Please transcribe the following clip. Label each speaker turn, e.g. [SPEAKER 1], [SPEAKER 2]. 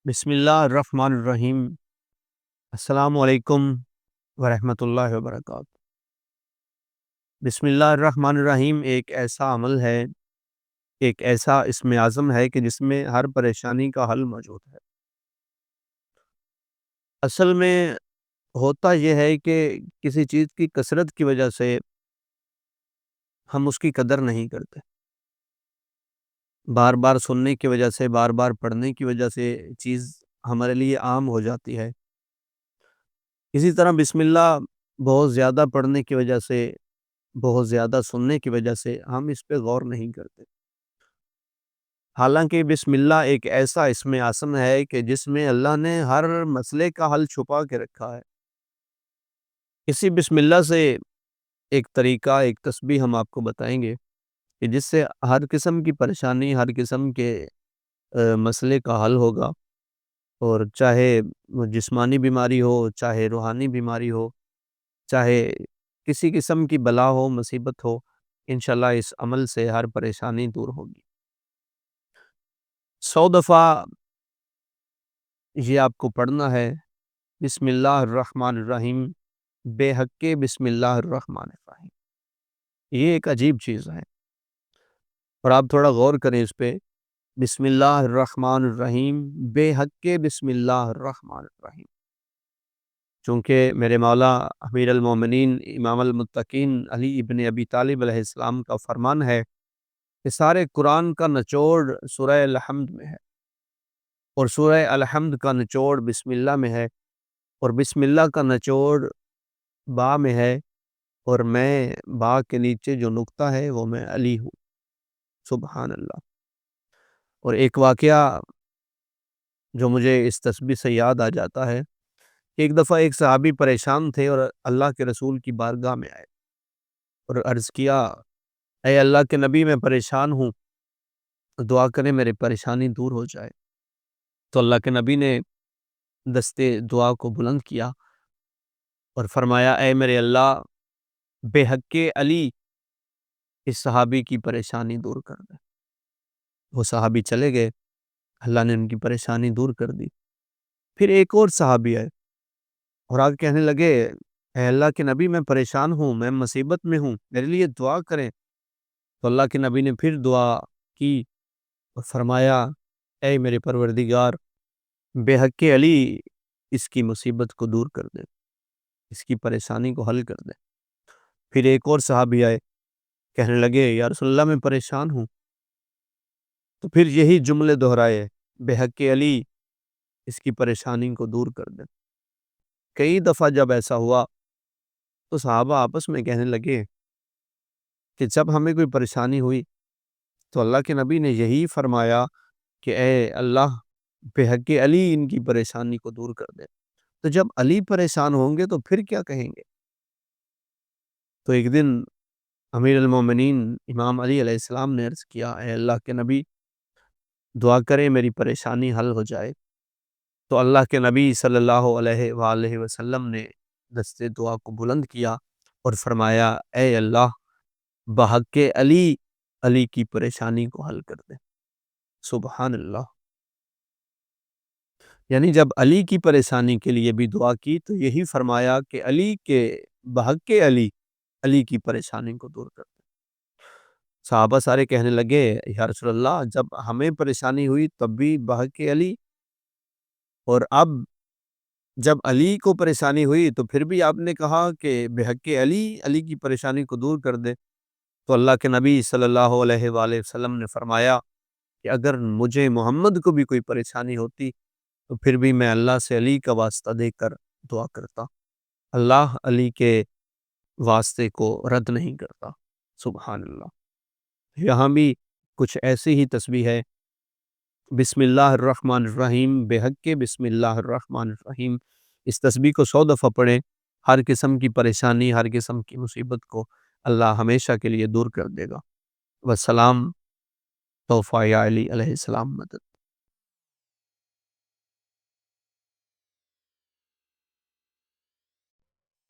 [SPEAKER 1] بسم اللہ الرحمن الرحیم۔ السلام علیکم ورحمۃ اللہ وبرکاتہ۔ بسم اللہ الرحمن الرحیم ایک ایسا عمل ہے، ایک ایسا اسم اعظم ہے کہ جس میں ہر پریشانی کا حل موجود ہے۔ اصل میں ہوتا یہ ہے کہ کسی چیز کی کثرت کی وجہ سے ہم اس کی قدر نہیں کرتے، بار بار سننے کی وجہ سے، بار بار پڑھنے کی وجہ سے چیز ہمارے لیے عام ہو جاتی ہے۔ اسی طرح بسم اللہ بہت زیادہ پڑھنے کی وجہ سے، بہت زیادہ سننے کی وجہ سے ہم اس پہ غور نہیں کرتے۔ حالانکہ بسم اللہ ایک ایسا اسم اعظم ہے کہ جس میں اللہ نے ہر مسئلے کا حل چھپا کے رکھا ہے۔ اسی بسم اللہ سے ایک طریقہ، ایک تسبیح ہم آپ کو بتائیں گے کہ جس سے ہر قسم کی پریشانی، ہر قسم کے مسئلے کا حل ہوگا، اور چاہے وہ جسمانی بیماری ہو، چاہے روحانی بیماری ہو، چاہے کسی قسم کی بلا ہو، مصیبت ہو، انشاءاللہ اس عمل سے ہر پریشانی دور ہوگی۔ 100 دفعہ یہ آپ کو پڑھنا ہے، بسم اللہ الرحمن الرحیم، بے حق کے بسم اللہ الرحمن الرحیم۔ یہ ایک عجیب چیز ہے، اور آپ تھوڑا غور کریں اس پہ۔ بسم اللہ الرحمن الرحیم، بے حق کے بسم اللہ الرحمن الرحیم۔ چونکہ میرے مولا امیر المومنین امام المتقین علی ابن ابی طالب علیہ السلام کا فرمان ہے کہ سارے قرآن کا نچوڑ سورہ الحمد میں ہے، اور سورہ الحمد کا نچوڑ بسم اللہ میں ہے، اور بسم اللہ کا نچوڑ با میں ہے، اور میں با کے نیچے جو نقطہ ہے وہ میں علی ہوں۔ سبحان اللہ۔ اور ایک واقعہ جو مجھے اس تسبیح سے یاد آ جاتا ہے کہ ایک دفعہ ایک صحابی پریشان تھے اور اللہ کے رسول کی بارگاہ میں آئے اور عرض کیا، اے اللہ کے نبی، میں پریشان ہوں، دعا کریں میری پریشانی دور ہو جائے۔ تو اللہ کے نبی نے دستے دعا کو بلند کیا اور فرمایا، اے میرے اللہ، بے حق کے علی اس صحابی کی پریشانی دور کر دے۔ وہ صحابی چلے گئے، اللہ نے ان کی پریشانی دور کر دی۔ پھر ایک اور صحابی آئے اور آگے کہنے لگے، اے اللہ کے نبی، میں پریشان ہوں، میں مصیبت میں ہوں، میرے لیے دعا کریں۔ تو اللہ کے نبی نے پھر دعا کی اور فرمایا، اے میرے پروردگار، بے حق کے علی اس کی مصیبت کو دور کر دے، اس کی پریشانی کو حل کر دے۔ پھر ایک اور صحابی آئے، کہنے لگے، یا رسول اللہ، میں پریشان ہوں۔ تو پھر یہی جملے دہرائے، بے حق کے علی اس کی پریشانی کو دور کر دے۔ کئی دفعہ جب ایسا ہوا تو صحابہ آپس میں کہنے لگے کہ جب ہمیں کوئی پریشانی ہوئی تو اللہ کے نبی نے یہی فرمایا کہ اے اللہ، بے حق کے علی ان کی پریشانی کو دور کر دے۔ تو جب علی پریشان ہوں گے تو پھر کیا کہیں گے؟ تو ایک دن امیر المومنین امام علی علیہ السلام نے عرض کیا، اے اللہ کے نبی، دعا کریں میری پریشانی حل ہو جائے۔ تو اللہ کے نبی صلی اللہ علیہ وآلہ وسلم نے دستے دعا کو بلند کیا اور فرمایا، اے اللہ، بحق علی علی کی پریشانی کو حل کر دے۔ سبحان اللہ۔ یعنی جب علی کی پریشانی کے لیے بھی دعا کی تو یہی فرمایا کہ علی کے بحق علی علی کی پریشانی کو دور کر دے۔ صحابہ سارے کہنے لگے، یا رسول اللہ، جب ہمیں پریشانی ہوئی تب بھی بحق علی، اور اب جب علی کو پریشانی ہوئی تو پھر بھی آپ نے کہا کہ بے حق علی علی کی پریشانی کو دور کر دے۔ تو اللہ کے نبی صلی اللہ علیہ وآلہ وسلم نے فرمایا کہ اگر مجھے محمد کو بھی کوئی پریشانی ہوتی تو پھر بھی میں اللہ سے علی کا واسطہ دے کر دعا کرتا، اللہ علی کے واسطے کو رد نہیں کرتا۔ سبحان اللہ۔ یہاں بھی کچھ ایسی ہی تسبیح ہے، بسم اللہ الرحمن الرحیم، بے حق کے بسم اللہ الرحمن الرحیم۔ اس تسبیح کو 100 دفعہ پڑھیں، ہر قسم کی پریشانی، ہر قسم کی مصیبت کو اللہ ہمیشہ کے لیے دور کر دے گا۔ والسلام، توفیع علی علیہ السلام مدد۔